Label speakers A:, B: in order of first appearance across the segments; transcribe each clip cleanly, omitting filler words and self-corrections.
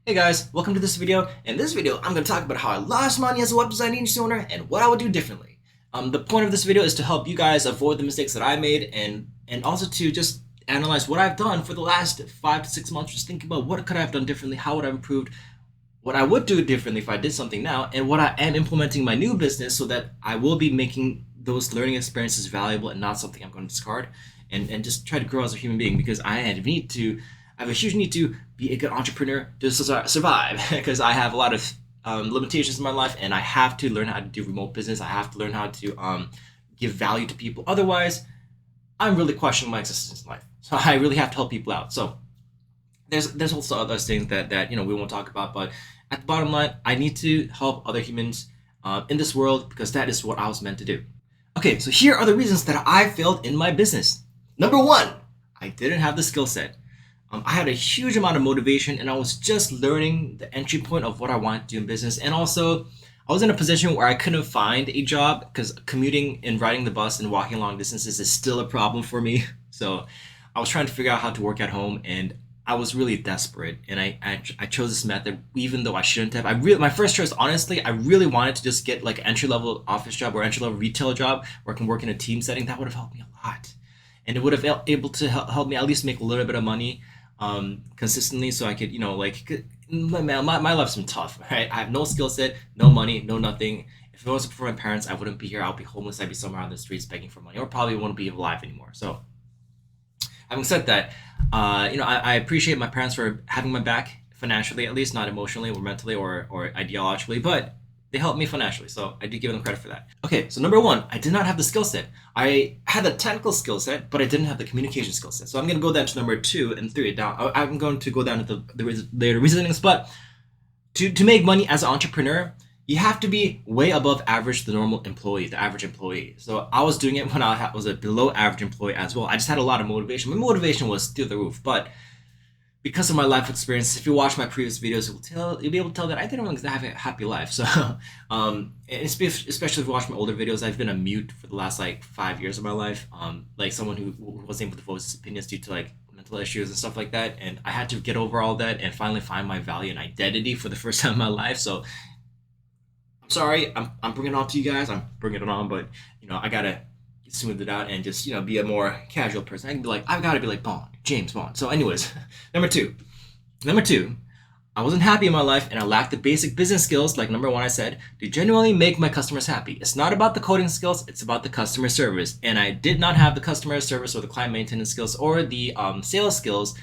A: Hey guys, welcome to this video. In this video, I'm going to talk about how I lost money as a web design agency owner and what I would do differently. The point of this video is to help you guys avoid the mistakes that I made and also to just analyze what I've done for the last 5 to 6 months. Just think about what could I have done differently, how would I have improved, what I would do differently if I did something now, and what I am implementing in my new business so that I will be making those learning experiences valuable and not something I'm going to discard and just try to grow as a human being because I have a huge need to be a good entrepreneur to survive because I have a lot of limitations in my life and I have to learn how to do remote business. I have to learn how to give value to people. Otherwise, I'm really questioning my existence in life. So I really have to help people out. So there's also other things that we won't talk about, but at the bottom line, I need to help other humans in this world because that is what I was meant to do. Okay, so here are the reasons that I failed in my business. Number one, I didn't have the skill set. I had a huge amount of motivation and I was just learning the entry point of what I wanted to do in business. And also, I was in a position where I couldn't find a job because commuting and riding the bus and walking long distances is still a problem for me. So I was trying to figure out how to work at home and I was really desperate. And I chose this method even though I shouldn't have. My first choice, honestly, I really wanted to just get like an entry level office job or entry level retail job where I can work in a team setting. That would have helped me a lot. And it would have able to help me at least make a little bit of money consistently so I could, my life's been tough, right? I have no skill set, no money, no nothing. If it wasn't for my parents, I wouldn't be here. I'd be homeless. I'd be somewhere on the streets begging for money or probably wouldn't be alive anymore. So having said that, I appreciate my parents for having my back financially, at least not emotionally or mentally or ideologically, but they helped me financially, so I do give them credit for that. Okay, so number one, I did not have the skill set. I had the technical skill set, but I didn't have the communication skill set. So I'm going to go down to number 2 and 3 down. I'm going to go down to the later reasonings, but to make money as an entrepreneur, you have to be way above average, the average employee. So I was doing it when I was a below average employee as well. I just had a lot of motivation. My motivation was through the roof, but because of my life experience, if you watch my previous videos, you'll be able to tell that I didn't really have a happy life. So, especially if you watch my older videos, I've been a mute for the last like 5 years of my life. Like someone who wasn't able to voice his opinions due to like mental issues and stuff like that, and I had to get over all that and finally find my value and identity for the first time in my life. So, I'm sorry, I'm bringing it on to you guys. I'm bringing it on, but I gotta smooth it out and just be a more casual person. I can be like, I've got to be like Bond, James Bond. So anyways, number two, I wasn't happy in my life and I lacked the basic business skills, like number one I said, to genuinely make my customers happy. It's not about the coding skills, it's about the customer service. And I did not have the customer service or the client maintenance skills or the sales skills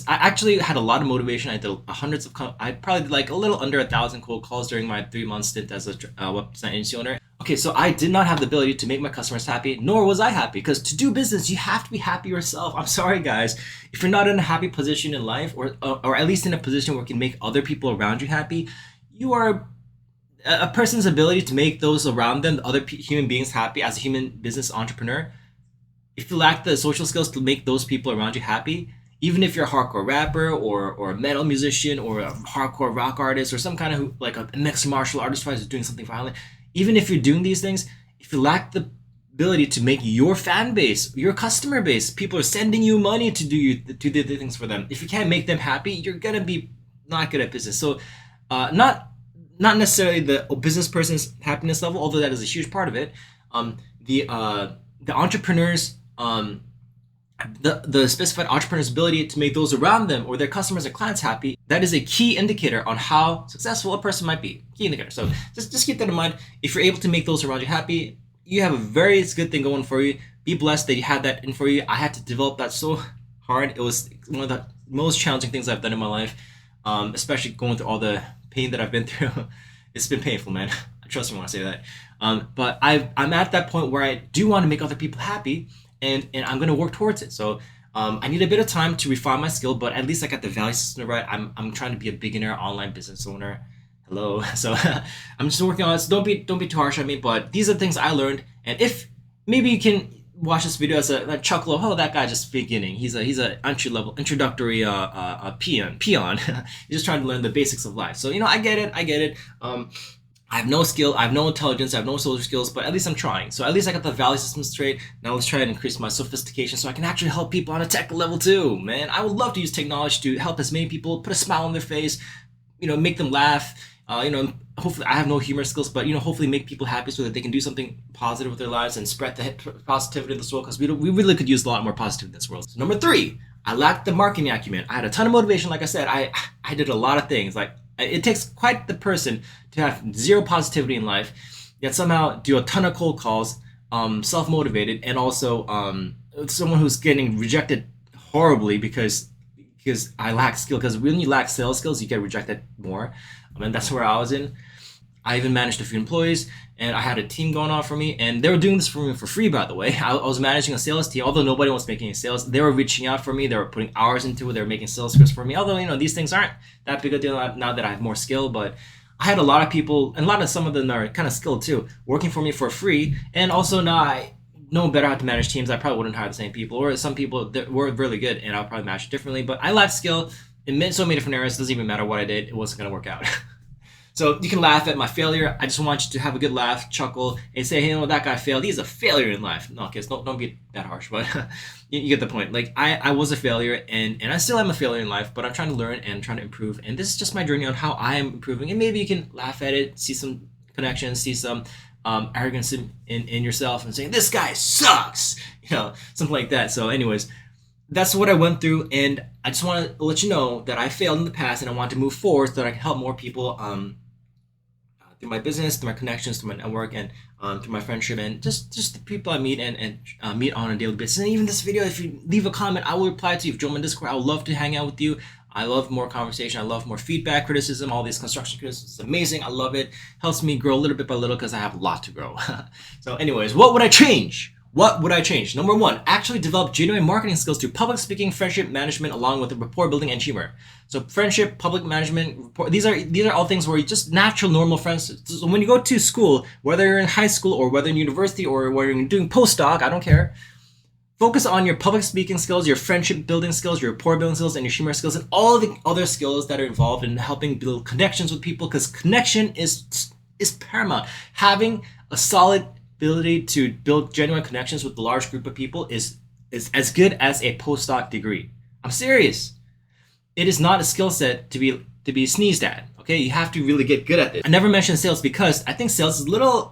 A: I actually had a lot of motivation. I did I probably did like a little under 1,000 cold calls during my 3-month stint as a web design agency owner. Okay, so I did not have the ability to make my customers happy, nor was I happy, because to do business, you have to be happy yourself. I'm sorry, guys. If you're not in a happy position in life, or at least in a position where you can make other people around you happy, you are a person's ability to make those around them, other human beings happy as a human business entrepreneur. If you lack the social skills to make those people around you happy, even if you're a hardcore rapper or a metal musician or a hardcore rock artist or some kind of like a mixed martial artist who's doing something violent, even if you're doing these things, if you lack the ability to make your fan base, your customer base, people are sending you money to do the things for them. If you can't make them happy, you're gonna be not good at business. So, not necessarily the business person's happiness level, although that is a huge part of it. The entrepreneurs, the specified entrepreneur's ability to make those around them or their customers and clients happy, that is a key indicator on how successful a person might be. Key indicator. So just keep that in mind. If you're able to make those around you happy, you have a very good thing going for you. Be blessed that you had that in for you. I had to develop that so hard. It was one of the most challenging things I've done in my life, especially going through all the pain that I've been through. It's been painful, man. Trust me when I say that. But I'm at that point where I do want to make other people happy, and I'm going to work towards it. So I need a bit of time to refine my skill, but at least I got the value system right. I'm trying to be a beginner online business owner. Hello. So I'm just working on it. So don't be too harsh on me, but these are the things I learned. And if maybe you can watch this video as a chuckle of, oh, that guy just beginning. He's a entry level introductory peon. He's just trying to learn the basics of life. So I get it. I have no skill, I have no intelligence, I have no social skills, but at least I'm trying. So at least I got the value system straight. Now let's try and increase my sophistication so I can actually help people on a tech level too, man. I would love to use technology to help as many people, put a smile on their face, make them laugh. Hopefully I have no humor skills, but hopefully make people happy so that they can do something positive with their lives and spread the positivity of this world, because we really could use a lot more positivity in this world. So number 3, I lacked the marketing acumen. I had a ton of motivation. Like I said, I did a lot of things. Like, it takes quite the person to have zero positivity in life, yet somehow do a ton of cold calls, self-motivated, and also someone who's getting rejected horribly because I lack skill. Because when you lack sales skills, you get rejected more. And that's where I was in. I even managed a few employees, and I had a team going on for me, and they were doing this for me for free, by the way. I was managing a sales team, although nobody was making any sales. They were reaching out for me. They were putting hours into it. They were making sales scripts for me. Although, these things aren't that big a deal now that I have more skill, but I had a lot of people, and some of them are kind of skilled too, working for me for free. And also now I know better how to manage teams. I probably wouldn't hire the same people, or some people that were really good, and I'll probably manage it differently. But I lacked skill in so many different areas. It doesn't even matter what I did. It wasn't going to work out. So you can laugh at my failure. I just want you to have a good laugh, chuckle, and say, hey, that guy failed. He's a failure in life. No, kids, don't be that harsh, but you get the point. Like, I was a failure, and I still am a failure in life, but I'm trying to learn and trying to improve. And this is just my journey on how I am improving. And maybe you can laugh at it, see some connections, see some arrogance in yourself, and saying, this guy sucks, something like that. So anyways, that's what I went through, and I just want to let you know that I failed in the past, and I want to move forward so that I can help more people through my business, through my connections, through my network, and through my friendship, and just the people I meet and meet on a daily basis. And even this video, if you leave a comment, I will reply to you. If you join my Discord, I would love to hang out with you. I love more conversation. I love more feedback, criticism, all these construction criticism. It's amazing. I love it. Helps me grow a little bit by little because I have a lot to grow. So anyways, what would I change? What would I change? Number 1, actually develop genuine marketing skills through public speaking, friendship management, along with rapport building and humor. So friendship, public management, rapport, these are all things where you just natural, normal friends. So when you go to school, whether you're in high school or whether in university or whether you're doing postdoc, I don't care. Focus on your public speaking skills, your friendship building skills, your rapport building skills, and your humor skills, and all the other skills that are involved in helping build connections with people, because connection is paramount. Having a solid ability to build genuine connections with a large group of people is as good as a postdoc degree. I'm serious. It is not a skill set to be sneezed at. Okay, you have to really get good at it. I never mentioned sales because I think sales is a little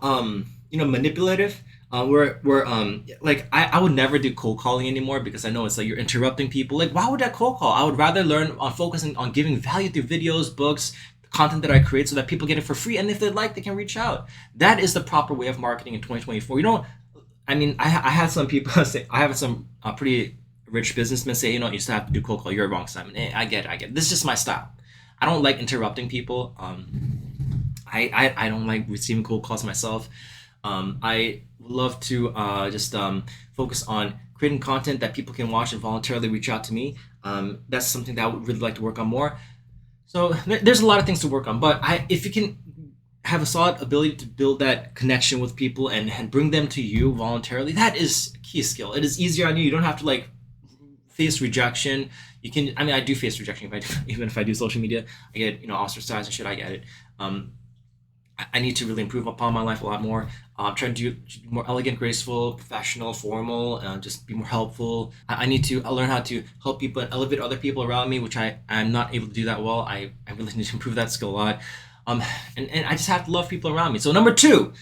A: manipulative. Like I would never do cold calling anymore because I know it's like you're interrupting people. Like, why would I cold call? I would rather learn on focusing on giving value through videos, books, content that I create so that people get it for free, and if they like, they can reach out. That is the proper way of marketing in 2024. I had some people say, I have some pretty rich businessmen say, you still have to do cold call. You're wrong, Simon. I get it. This is just my style. I don't like interrupting people. I don't like receiving cold calls myself. I love to just focus on creating content that people can watch and voluntarily reach out to me. That's something that I would really like to work on more. So there's a lot of things to work on, but if you can have a solid ability to build that connection with people and bring them to you voluntarily, that is a key skill. It is easier on you. You don't have to face rejection. You can. I do face rejection even if I do social media. I get ostracized and shit. I get it. I need to really improve upon my life a lot more. I'm trying to do more elegant, graceful, professional, formal, just be more helpful. I need to learn how to help people and elevate other people around me, which I'm not able to do that well. I really need to improve that skill a lot. And I just have to love people around me. So number 2,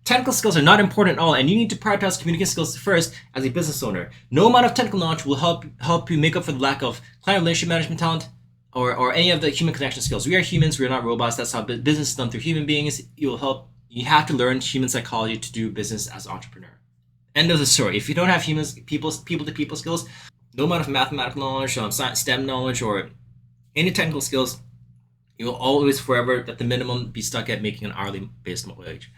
A: technical skills are not important at all, and you need to prioritize communication skills first as a business owner. No amount of technical knowledge will help you make up for the lack of client relationship management talent, or any of the human connection skills. We are humans, we are not robots. That's how business is done through human beings. You have to learn human psychology to do business as an entrepreneur. End of the story. If you don't have people to people skills, no amount of mathematical knowledge, STEM knowledge, or any technical skills, you will always forever at the minimum be stuck at making an hourly based wage.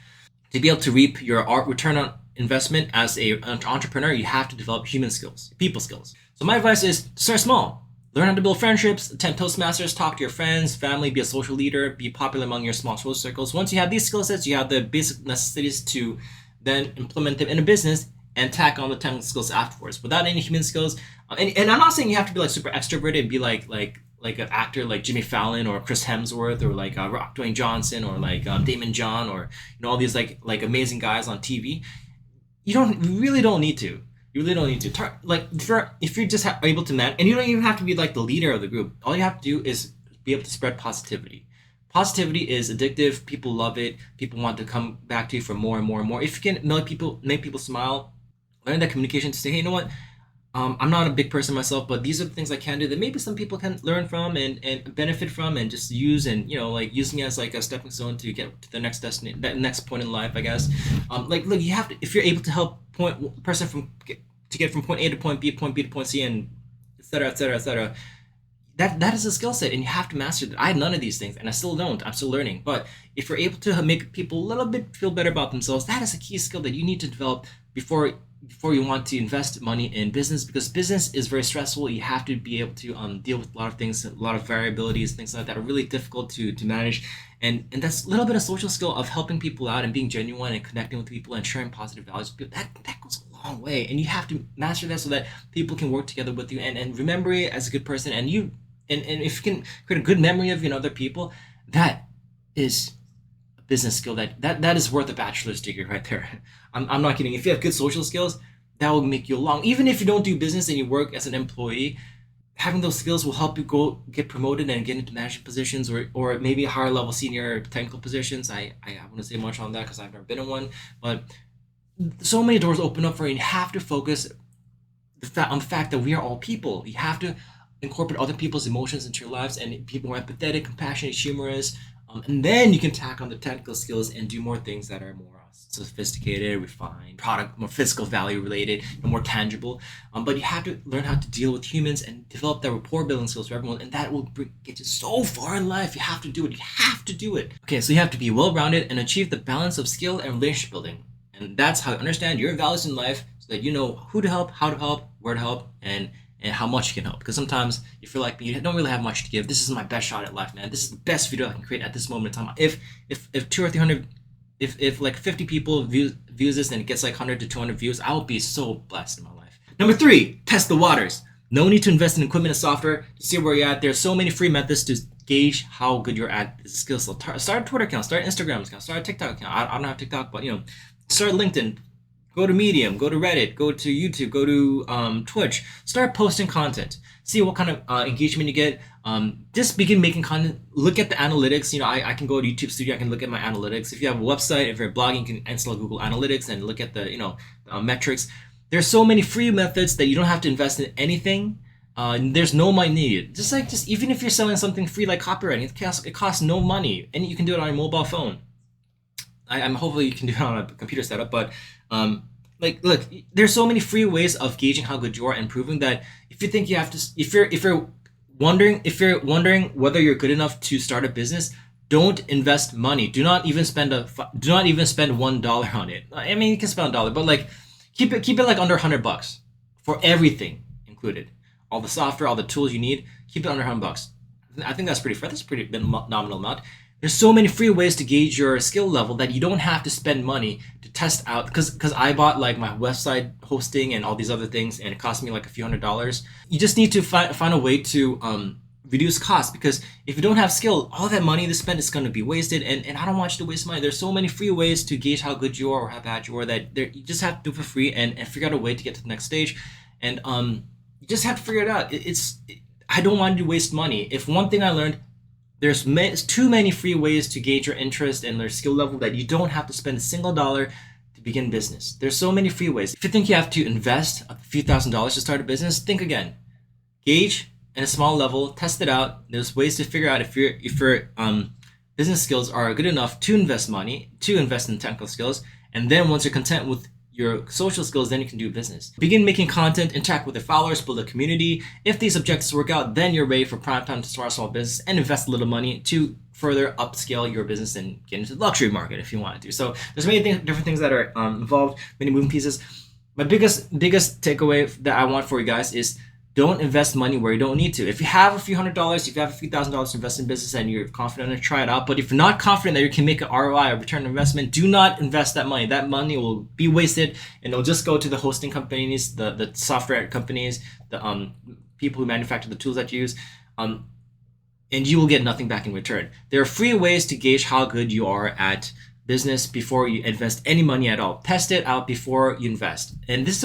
A: To be able to reap your return on investment as an entrepreneur, you have to develop human skills, people skills. So my advice is start small. Learn how to build friendships, attend Toastmasters, talk to your friends, family, be a social leader, be popular among your small social circles. Once you have these skill sets, you have the basic necessities to then implement them in a business and tack on the technical skills afterwards. Without any human skills, and I'm not saying you have to be super extroverted and be like an actor like Jimmy Fallon or Chris Hemsworth or Dwayne Johnson or Damon John or all these like amazing guys on TV. You really don't need to. You really don't need to. If you're just able to manage, and you don't even have to be the leader of the group. All you have to do is be able to spread positivity. Positivity is addictive. People love it. People want to come back to you for more and more and more. If you can make people smile, learn that communication to say, hey, you know what? I'm not a big person myself, but these are the things I can do that maybe some people can learn from and benefit from and just use, and like using it as like a stepping stone to get to the next destiny, that next point in life, I guess. Like look, you have to, if you're able to help person to get from point A to point B, point B to point C, and et cetera, et cetera, et cetera. That is a skill set, and you have to master that. I had none of these things, and I still don't. I'm still learning. But if you're able to make people a little bit feel better about themselves, that is a key skill that you need to develop before you want to invest money in business, because business is very stressful. You have to be able to deal with a lot of things, a lot of variabilities, things like that are really difficult to manage. And that's a little bit of social skill of helping people out and being genuine and connecting with people and sharing positive values. That goes a long way, and you have to master that so that people can work together with you and remember it as a good person. And if you can create a good memory of other people, that is a business skill that is worth a bachelor's degree right there. I'm not kidding. If you have good social skills, that will make you long. Even if you don't do business and you work as an employee, having those skills will help you go get promoted and get into management positions, or maybe higher level senior technical positions. I want to say much on that because I've never been in one, but so many doors open up for you. You have to focus on the fact that we are all people. You have to incorporate other people's emotions into your lives and be more empathetic, compassionate, humorous, and then you can tack on the technical skills and do more things that are more sophisticated, refined, product, more physical value related, and more tangible. But you have to learn how to deal with humans and develop that rapport building skills for everyone, and that will get you so far in life. You have to do it. You have to do it. Okay, so you have to be well-rounded and achieve the balance of skill and relationship building. And that's how you understand your values in life, so that you know who to help, how to help, where to help, and how much you can help. Because sometimes you feel like you don't really have much to give. This is my best shot at life, man. This is the best video I can create at this moment in time. If 200 or 300, if like 50 people views this and it gets like 100 to 200 views, I will be so blessed in my life. Number 3, test the waters. No need to invest in equipment and software to see where you're at. There's so many free methods to gauge how good you're at this skill. So start a Twitter account, start an Instagram account, start a TikTok account. I don't have TikTok, but start LinkedIn. Go to Medium, go to Reddit, go to YouTube, go to Twitch. Start posting content. See what kind of engagement you get. Just begin making content. Look at the analytics. I can go to YouTube Studio. I can look at my analytics. If you have a website, if you're blogging, you can install Google Analytics and look at the metrics. There's so many free methods that you don't have to invest in anything. There's no money needed. Just even if you're selling something free like copywriting, it costs no money, and you can do it on your mobile phone. I'm hopefully you can do it on a computer setup, but look, there's so many free ways of gauging how good you are and proving that. If you think you have to, if you're wondering whether you're good enough to start a business, don't invest money. Do not even spend $1 on it. I mean, you can spend $1, but like keep it like under $100 for everything included. All the software, all the tools you need, keep it under $100. I think that's pretty fair. That's a pretty nominal amount. There's so many free ways to gauge your skill level that you don't have to spend money to test out. Because I bought like my website hosting and all these other things, and it cost me like a few $100s. You just need to find a way to reduce costs, because if you don't have skill, all that money to spend is going to be wasted. And I don't want you to waste money. There's so many free ways to gauge how good you are or how bad you are that you just have to do it for free and figure out a way to get to the next stage. And you just have to figure it out. I don't want you to waste money. If one thing I learned, there's too many free ways to gauge your interest and their skill level that you don't have to spend a single dollar to begin business. There's so many free ways. If you think you have to invest a few $1,000s to start a business, think again. Gauge at a small level, test it out. There's ways to figure out if your business skills are good enough to invest money, to invest in technical skills, and then once you're content with your social skills, then you can do business. Begin making content, interact with your followers, build a community. If these objectives work out, then you're ready for prime time to start a small business and invest a little money to further upscale your business and get into the luxury market if you want to. So there's many different things that are involved, many moving pieces. My biggest takeaway that I want for you guys is don't invest money where you don't need to. If you have a few $100s, if you have a few $1,000s to invest in business and you're confident to try it out, but if you're not confident that you can make an ROI, a return on investment, do not invest that money. That money will be wasted and it'll just go to the hosting companies, the software companies, the people who manufacture the tools that you use, and you will get nothing back in return. There are free ways to gauge how good you are at business before you invest any money at all. Test it out before you invest. And this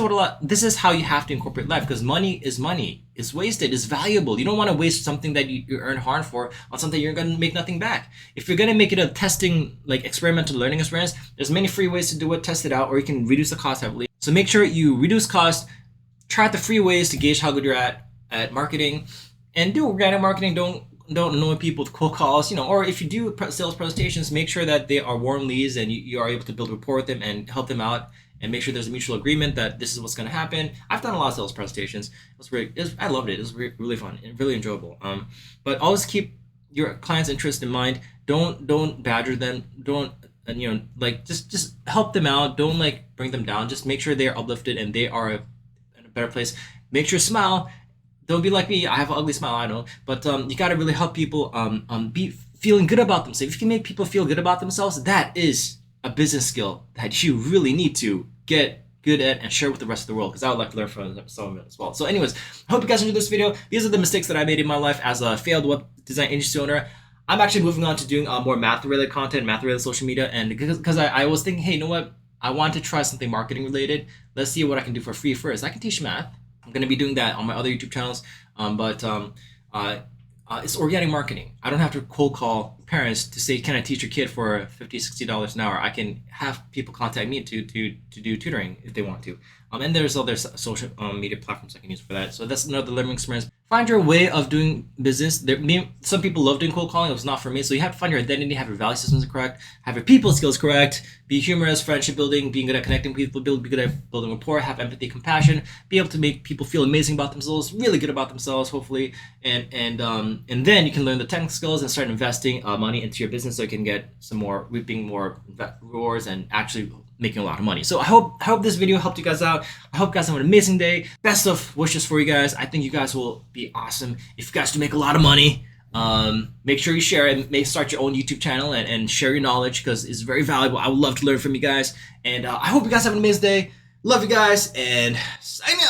A: is how you have to incorporate life, because money is money. It's wasted, it's valuable. You don't want to waste something that you earn hard for on something you're gonna make nothing back. If you're gonna make it a testing, like experimental learning experience, there's many free ways to do it, test it out, or you can reduce the cost heavily. So make sure you reduce cost, try out the free ways to gauge how good you're at marketing, and do organic marketing. Don't annoy people with cold calls, or if you do sales presentations, make sure that they are warm leads and you are able to build rapport with them and help them out, and make sure there's a mutual agreement that this is what's going to happen. I've done a lot of sales presentations. I loved it. It was really fun and really enjoyable. But always keep your client's interest in mind. Don't badger them. Don't just help them out. Don't bring them down. Just make sure they are uplifted and they are in a better place. Make sure smile. Don't be like me. I have an ugly smile, I know, but you got to really help people be feeling good about themselves. If you can make people feel good about themselves, that is a business skill that you really need to get good at and share with the rest of the world, because I would like to learn from some of it as well. So anyways, I hope you guys enjoyed this video. These are the mistakes that I made in my life as a failed web design agency owner. I'm actually moving on to doing more math-related content, math-related social media, and because I was thinking, hey, you know what? I want to try something marketing-related. Let's see what I can do for free first. I can teach math. I'm going to be doing that on my other YouTube channels, but it's organic marketing. I don't have to cold call parents to say, can I teach your kid for $50, $60 an hour? I can have people contact me to do tutoring if they want to. And there's other social media platforms I can use for that. So that's another learning experience. Find your way of doing business. Some people love doing cold calling. It was not for me. So you have to find your identity, have your value systems correct, have your people skills correct, be humorous, friendship building, being good at connecting people, be good at building rapport, have empathy, compassion, be able to make people feel amazing about themselves, really good about themselves, hopefully, and then you can learn the technical skills and start investing money into your business so you can get reaping more rewards and actually making a lot of money. So I hope this video helped you guys out. I hope you guys have an amazing day. Best of wishes for you guys. I think you guys will be awesome if you guys do make a lot of money. Make sure you share it. Start your own YouTube channel and share your knowledge, because it's very valuable. I would love to learn from you guys. And I hope you guys have an amazing day. Love you guys, and sign out.